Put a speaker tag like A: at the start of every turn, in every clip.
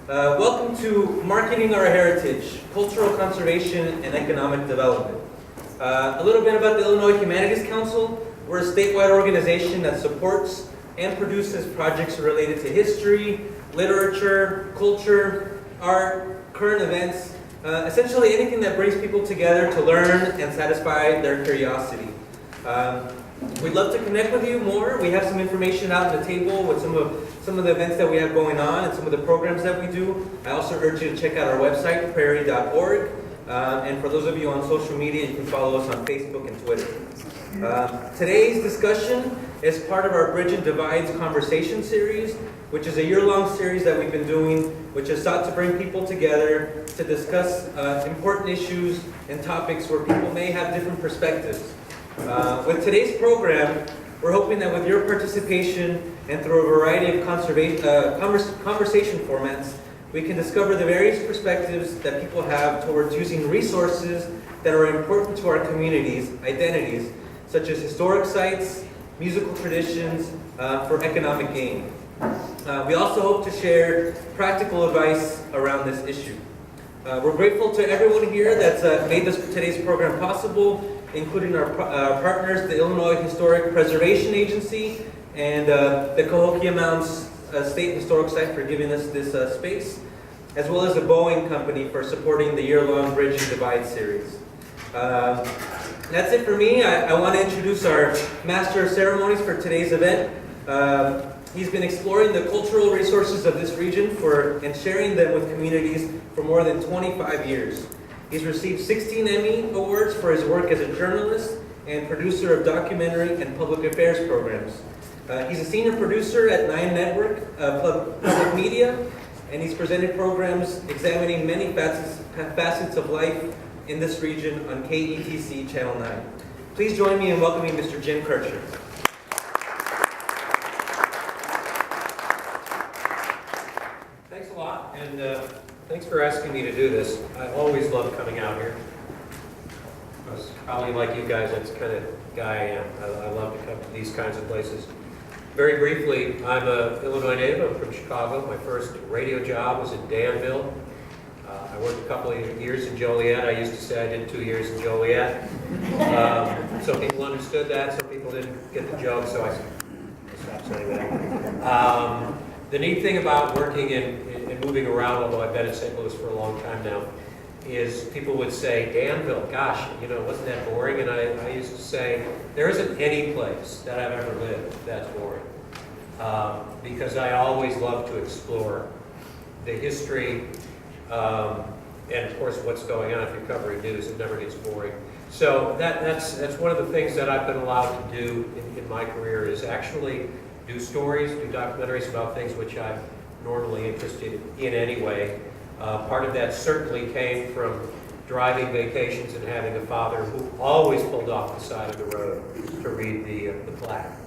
A: Welcome to Marketing Our Heritage, Cultural Conservation and Economic Development. A little bit about the Illinois Humanities Council. We're a statewide organization that supports and produces projects related to history, literature, culture, art, current events, essentially anything that brings people together to learn and satisfy their curiosity. We'd love to connect with you more. We have some information out on the table with some of the events that we have going on and some of the programs that we do. I also urge you to check out our website, prairie.org. And for those of you on social media, you can follow us on Facebook and Twitter. Today's discussion is part of our Bridge and Divides conversation series, which is a year-long series that we've been doing, which is sought to bring people together to discuss important issues and topics where people may have different perspectives. With today's program, we're hoping that with your participation and through a variety of conversation formats, we can discover the various perspectives that people have towards using resources that are important to our communities' identities, such as historic sites, musical traditions, for economic gain. We also hope to share practical advice around this issue. We're grateful to everyone here that's made today's program possible, including our partners, the Illinois Historic Preservation Agency and the Cahokia Mounds State Historic Site for giving us this space, as well as the Boeing Company for supporting the year-long Bridge and Divide series. That's it for me. I want to introduce our Master of Ceremonies for today's event. He's been exploring the cultural resources of this region and sharing them with communities for more than 25 years. He's received 16 Emmy Awards for his work as a journalist and producer of documentary and public affairs programs. He's a senior producer at 9 Network Public Media, and he's presented programs examining many facets of life in this region on KETC Channel 9. Please join me in welcoming Mr. Jim Kirchherr.
B: Thanks a lot, and thanks for asking me to do this. I always love coming out here. Probably like you guys, that's the kind of guy I am. I love to come to these kinds of places. Very briefly, I'm an Illinois native. I'm from Chicago. My first radio job was in Danville. I worked a couple of years in Joliet. I used to say I did 2 years in Joliet. Some people understood that, some people didn't get the joke, so I stopped saying that. The neat thing about working and moving around, although I've been in St. Louis for a long time now, is people would say, Danville, gosh, wasn't that boring? And I used to say, there isn't any place that I've ever lived that's boring. Because I always love to explore the history, and of course what's going on. If you're covering news, it never gets boring. So that's one of the things that I've been allowed to do in my career, is actually do stories, do documentaries about things which I'm normally interested in anyway. Part of that certainly came from driving vacations and having a father who always pulled off the side of the road to read the plaque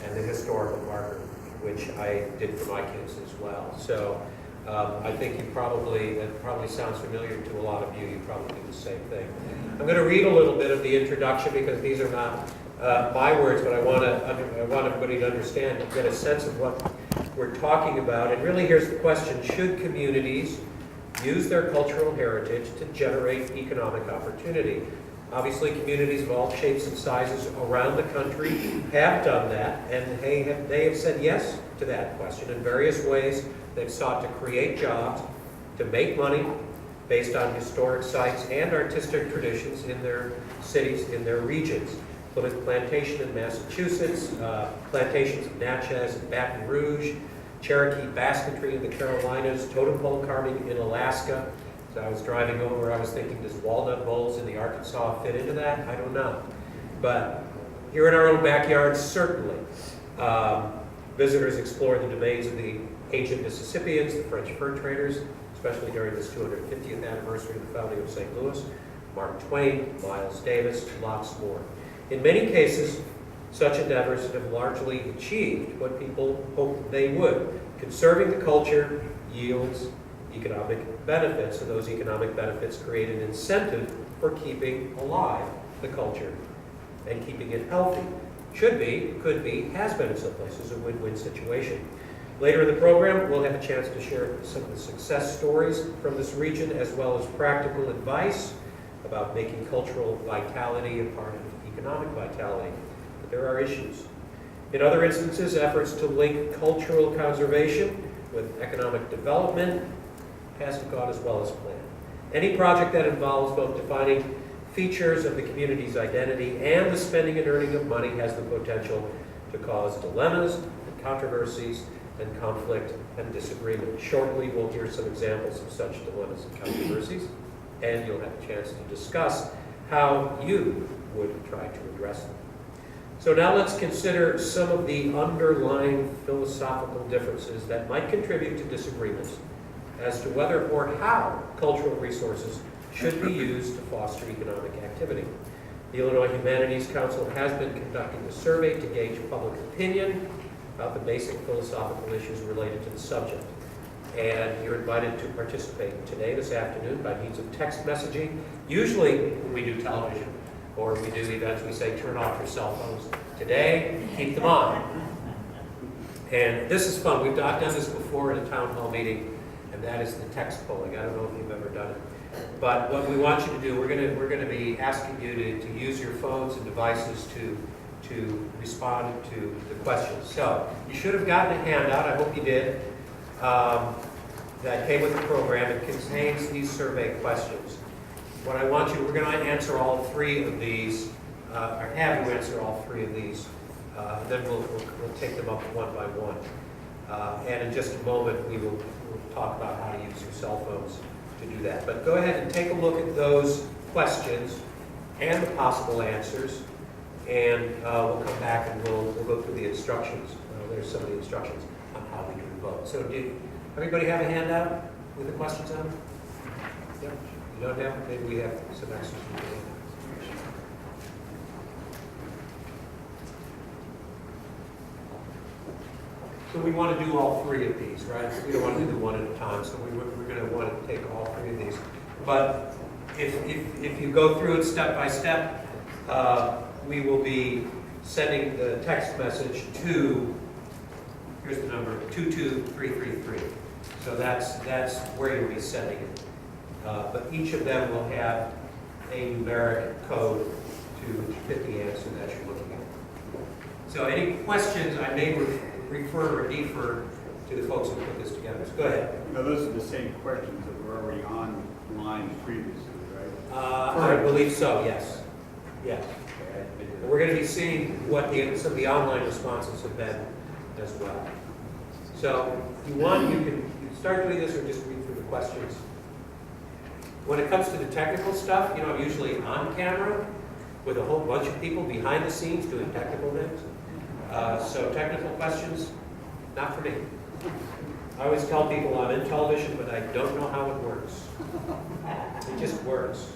B: and the historical marker, which I did for my kids as well. So I think that probably sounds familiar to a lot of you. You probably do the same thing. I'm going to read a little bit of the introduction because these are not my words, but I want everybody to understand and get a sense of what we're talking about. And really, here's the question: should communities use their cultural heritage to generate economic opportunity? Obviously, communities of all shapes and sizes around the country have done that, and they have said yes to that question in various ways. They've sought to create jobs, to make money based on historic sites and artistic traditions in their cities, in their regions. Plymouth Plantation in Massachusetts, plantations of Natchez and Baton Rouge, Cherokee basketry in the Carolinas, totem pole carving in Alaska. So I was driving over, I was thinking, does walnut bowls in the Arkansas fit into that? I don't know. But here in our own backyard, certainly. Visitors explore the domains of the ancient Mississippians, the French fur traders, especially during this 250th anniversary of the founding of St. Louis, Mark Twain, Miles Davis, lots more. In many cases, such endeavors have largely achieved what people hoped they would. Conserving the culture yields economic benefits, and those economic benefits create an incentive for keeping alive the culture and keeping it healthy. Should be, could be, has been in some places a win-win situation. Later in the program, we'll have a chance to share some of the success stories from this region, as well as practical advice about making cultural vitality a part of economic vitality. But there are issues. In other instances, efforts to link cultural conservation with economic development hasn't gone as well as planned. Any project that involves both defining features of the community's identity and the spending and earning of money has the potential to cause dilemmas and controversies and conflict and disagreement. Shortly, we'll hear some examples of such dilemmas and controversies, and you'll have a chance to discuss how you would try to address them. So now let's consider some of the underlying philosophical differences that might contribute to disagreements as to whether or how cultural resources should be used to foster economic activity. The Illinois Humanities Council has been conducting a survey to gauge public opinion about the basic philosophical issues related to the subject. And you're invited to participate today, this afternoon, by means of text messaging. Usually, when we do television or we do events, we say, turn off your cell phones. Today, keep them on. And this is fun. We've done this before in a town hall meeting, and that is the text polling. I don't know if you've ever done it. But what we want you to do, we're going to be asking you to use your phones and devices to respond to the questions. So you should have gotten a handout, I hope you did, that came with the program. It contains these survey questions. What I want you, we're going to answer all three of these, or have you answer all three of these. Then we'll take them up one by one. And in just a moment, we'll talk about how to use your cell phones to do that. But go ahead and take a look at those questions and the possible answers, and we'll come back and we'll go through the instructions. There's some of the instructions on how we can vote. So did everybody have a handout with the questions on it? Yep. You don't have? Maybe we have some extras. So we want to do all three of these, right? We don't want to do one at a time, so we're going to want to take all three of these. But if you go through it step by step, we will be sending the text message to, here's the number, 22333. So that's where you'll be sending it. But each of them will have a numeric code to fit the answer that you're looking at. So any questions, I may refer or defer to the folks who put this together. So go ahead.
C: Now, those are the same questions that were already online previously, right?
B: I believe so, yes. Yes. We're going to be seeing what some of the online responses have been as well. So if you want, you can start doing this or just read through the questions. When it comes to the technical stuff, I'm usually on camera with a whole bunch of people behind the scenes doing technical things. So technical questions, not for me. I always tell people I'm in television, but I don't know how it works. It just works.